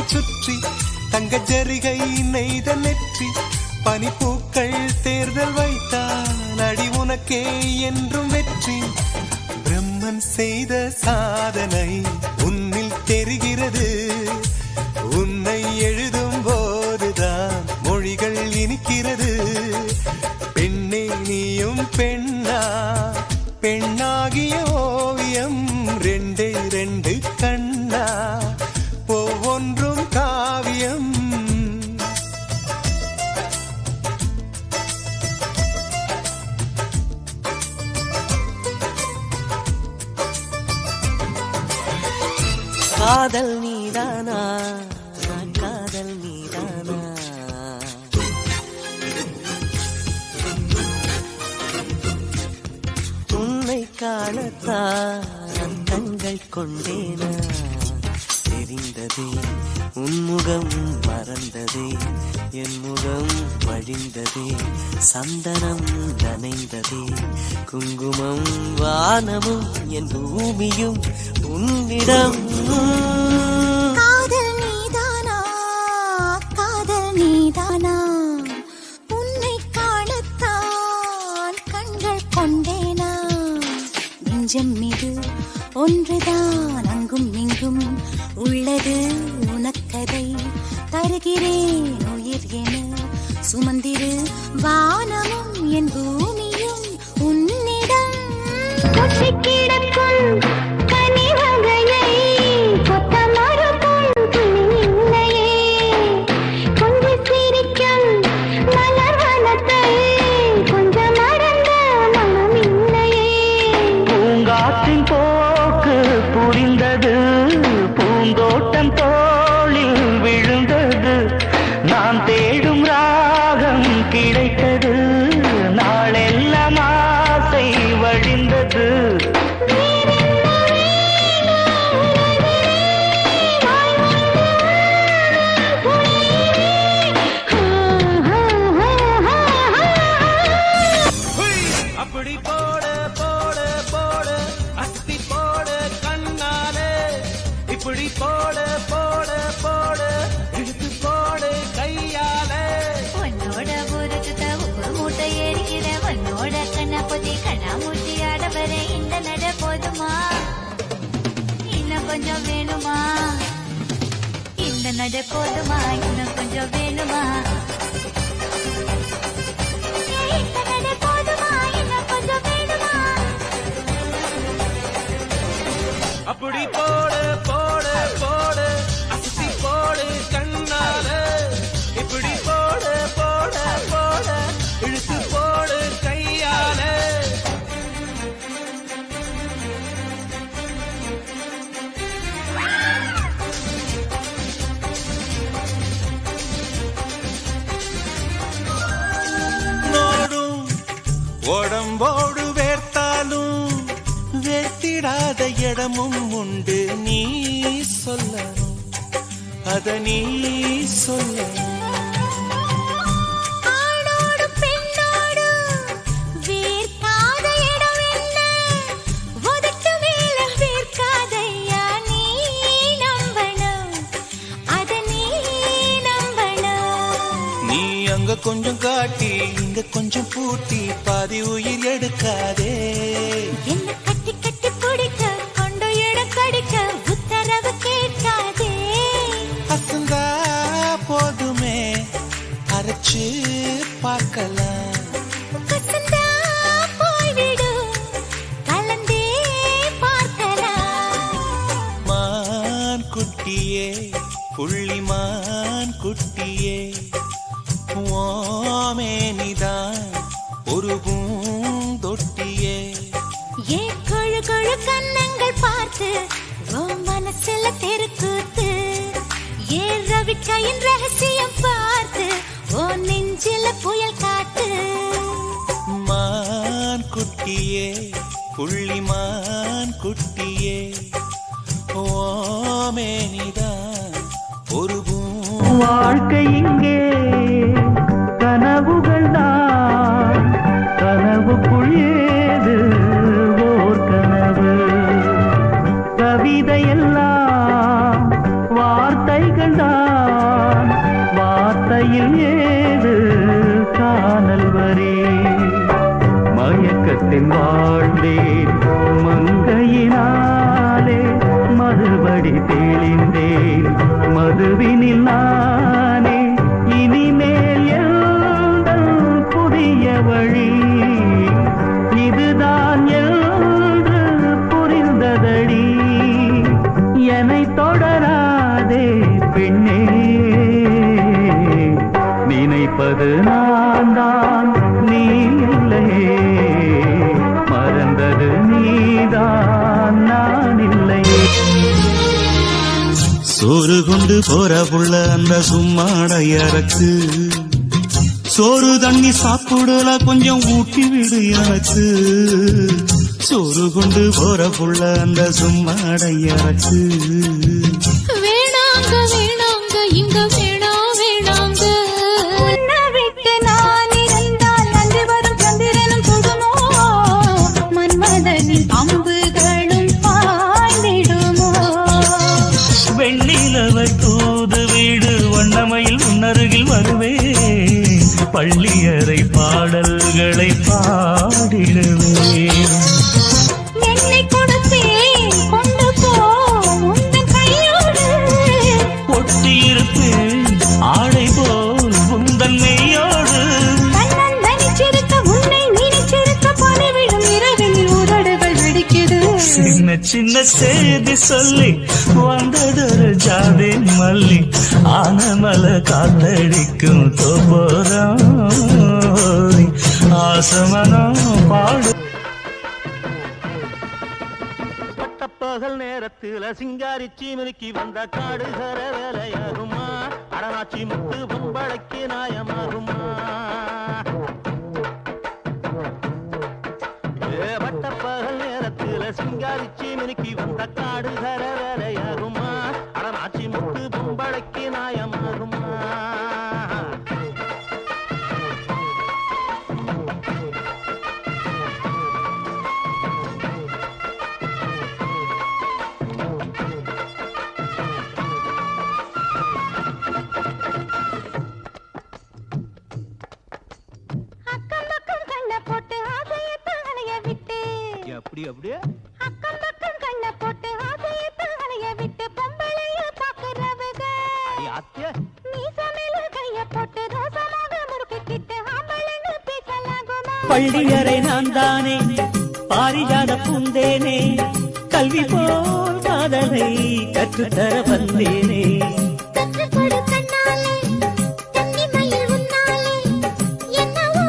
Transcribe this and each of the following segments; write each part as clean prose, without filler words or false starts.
சுற்றி தங்க ஜரிகை நெய்த நெற்றி பனிப்பூக்கள் தேர்தல் வைத்தான் அடி உனக்கே என்றும் வெற்றி பிரம்மன் செய்த சாதனை உன்னில் தெரிகிறது உன்னை எழுதும் போதுதான் மொழிகள் இனிக்கிறது பெண்ணே நீயும் பெண்ணா பெண்ணாகிய ஓவியம் ரெண்டே ரெண்டு கண்ணா ஒவ்வொன்றும் காவியம் காதல் நீதானா காதல் நீதானா உன்னை காணத்தான் கண்கள் கொண்டேனா தெரிந்ததே உன்முகம் மறந்ததே என் முகம் வழிந்ததே சந்தனம் நனைந்ததே குங்குமம் வானமும் என் பூமியும் உன்னிடம் காதல் நீதானா காதல் நீதானா உன்னை காணத்தான் கண்கள் கொண்டேனா நெஞ்சம் மீது ஒன்றுதான் அங்கும் இங்கும் உள்ளது உனக்கதை தருகிறேன் உயிர் என சுமந்திரு வானமும் என் பூமியும் உன்னிடம் கிடக்கும் கனிவகையை கொத்தமறு இல்லையே கொஞ்சம் சிரிக்கும் மலர் வனத்தை கொஞ்சம் மறந்த மனம் இல்லையே பூங்காற்றின் போக்கு புரிந்தது பூந்தோட்டம் தோளில் விழுந்தது நான் தேடும் ராகம் கிடைத்தது நாளெல்லாம் ஆசை வழிந்தது அப்படி போட போட போட அஸ்தி போட கண்ணாலே இப்படி போட போட போட இழுத்து போட கையாலே உன்னோட ஊருக்கு உப்பு மூட்டை ஏறிக்கிற உன்னோட கண்ணா பொதி கண்ணா மூட்டி ஆட வர இந்த நட போதுமா இன்னும் கொஞ்சம் வேணுமா இந்த நட போதுமா இன்னும் கொஞ்சம் வேணுமா இந்த நட போதுமா இன்னும் கொஞ்சம் வேணுமா அப்படி போட போட போட அஸ்தி போட கண்ணாலே இப்படி போட போட போட இழுத்து போட கையாலே நோடும் உடம்போடு வேர்த்தாலும் வேர்த்திடாத இடமும் உண்டு நீ சொல்லணும் அத நீ சொல்லணும் ஆணோடு பெண்ணோடு வேர்க்காத இடம் என்ன உதட்டு மேல வேர்க்காதையா நீ நம்பணும் அத நீ நம்பணும் நீ அங்க கொஞ்சம் காட்டி இங்க கொஞ்சம் பூட்டி பாதி உயிர் எடுக்காதே என்ன கட்டி கட்டி பிடிக்க கொண்டு இடம் கடிக்க உத்தரவு கேட்காதே அசந்தா போதுமே அரைச்சு பார்க்கலாம் கசந்தா போய்விடும் கலந்தே பார்க்கலாம் மான் குட்டியே புள்ளிமான் குட்டியே ஓமேனிதான் ஒரு பூந்தொட்டியே ஏ கொழு கொழு கண்ணங்கள் பார்த்து ஓ மனசுல தெருக்கூத்து ஏ ரவிக்கையின் ரகசியம் பார்த்து ஓ நெஞ்சில புயல் காட்டு மான் குட்டியே புள்ளிமான் குட்டியே ஓமேனிதான் ஒரு வாழ்க்கை இங்கே கனவுகள் தான் கனவுக்குள் ஏது ஓர் கனவு கவிதையெல்லாம் வார்த்தைகள் தான் மடியில் ஏது காணல் வரே மயக்கத்தின் வாழ்ந்தேன் மங்கையினாலே மறுபடி தெளிந்தேன் மதுவினில் நானே இனிமேல் எங்கள் புதிய வழி இதுதான் என்று புரிந்ததடி என்னை தொடராதே பெண்ணே நினைப்பது நான் தான் நீ இல்லையே மறந்தது நீதான் நான் இல்லையே சோறு கொண்டு போற புள்ள அந்த சும்மாடையறக்கு சோறு தண்ணி சாப்பிடல கொஞ்சம் ஊட்டி விடு எனக்கு சோறு கொண்டு போற புள்ள அந்த சும்மாடையறக்கு வேணாங்க வேணாங்க இங்க வேணாங்க உன்னை விட்டு நான் இருந்தால் அன்று வரும் சந்திரனும் சுடுமோ மன்மதனின் அம்புகளும் பாய்ந்திடுமோ வெண்ணிலவை தூது வீடு வண்ணமையில் உன்னருகில் வருவேன் பள்ளியறை பாடல்களை பாடிடுவேன் என்னை கொடுத்தேன் கொண்டு போ உந்தன் கையோடு ஒட்டியிருப்பேன் ஆடை போல் உந்தன் மெய்யோடு கண்ணன் நினைச்சிருக்க உன்னை நினைச்சிருக்க பணிவிடும் இரவில் உதடுகள் வெடிக்குது சின்ன சின்ன செய்தி சொல்லி வந்ததொரு ஜாதி மல்லி ஆனமல காத்தடிக்கும் தோப்போரம் ஆசமனம் பாடு பட்டப்பகல் நேரத்துல சிங்காரி சீமனுக்கு வந்த காடுகர வேலையாகுமா அடனாச்சி முத்து பொம்பளைக்கு நாயமாகுமா பட்டப்பகல் நேரத்துல சிங்காரி சீமனுக்கு வந்த காடுகர வேலையாகுமா அடனாச்சி முத்து பொம்பளைக்கு நாயமாகுமா அக்கம் பக்கம் கண்ணை போட்டு ஆசையத்தான் அலைய விட்டு அப்படியே அக்கம் பக்கம் கண்ணை போட்டு ஆசையத்தான் அலைய விட்டு பொம்பளைய பாக்குறவுக நீ சமையல கைய போட்டு ரோசமாக முறுக்கிட்டு ஆம்பளைன்னு பேசலாகுமா பள்ளியறை நான் தானே பாரிஜாத பூந்தேனே கல்வி போல் காதலை கற்றுத்தர வந்தேனே கற்றுக் கொடு கண்ணாலே கன்னிமயில் உன்னாலே என்னவோ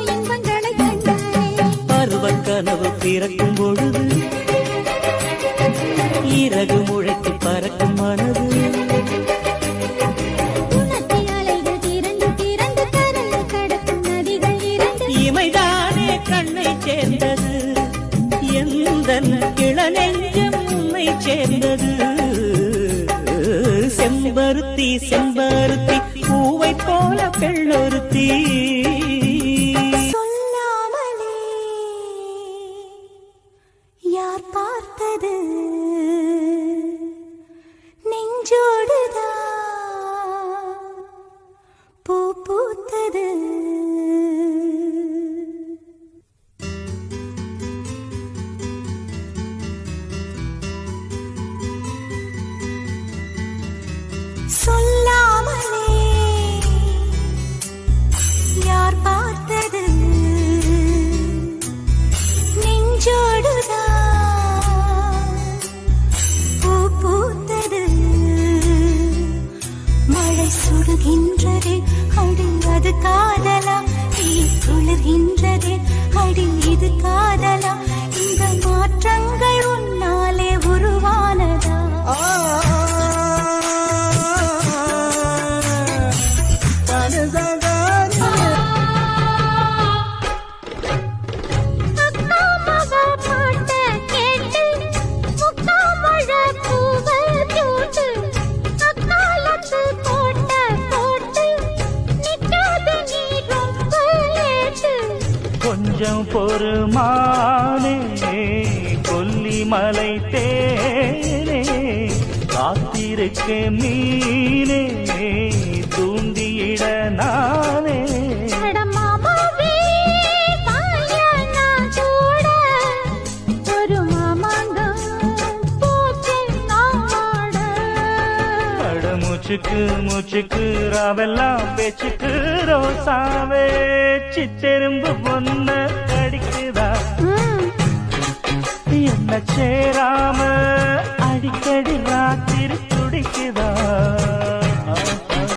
இன்பங்களை கண்டாயே பருவக் கனவு பிறக்கும் பொழுது இறகு முளைத்து பறக்கும் மனது உனத்தி அலைகள் திரண்டு திரண்டு கடலில் கடக்கும் நதிகள் இரண்டு இமைதானே கண்ணை சேர்ந்தது எந்தன் இளநெஞ்சம் உன்னை சேர்ந்தது செம்பருத்தி செம்பருத்தி பூவை போல பெண்ணொருத்தி சொல்லாமலே யார் பார்த்தது நெஞ்சோடுதான் பூ பூத்தது சொல்லாமலே யார் பார்த்தது நெஞ்சோடுதான் பூ பூத்தது மழை சுடுகின்றதே அடி அது காதலா தீ குளிர்கின்றதே அடி இது காதலா இந்த மாற்றங்கள் உன்னாலே உருவானதா கொஞ்சம் பொறுமானே கொல்லிமலை தேனே காத்திருக்க மீனே நானே அட மாமாவே, வாயா நான் கூட. ஒரு மாமாங்கம் போச்சு நாட. அட மூச்சுக்கு மூச்சுக்கு ராவெல்லாம் பேச்சுக்கு ரோசாவே சித்தெரும்பு பொண்ண கடிக்குதா என்ன சேராம அடிக்கடி ராக்க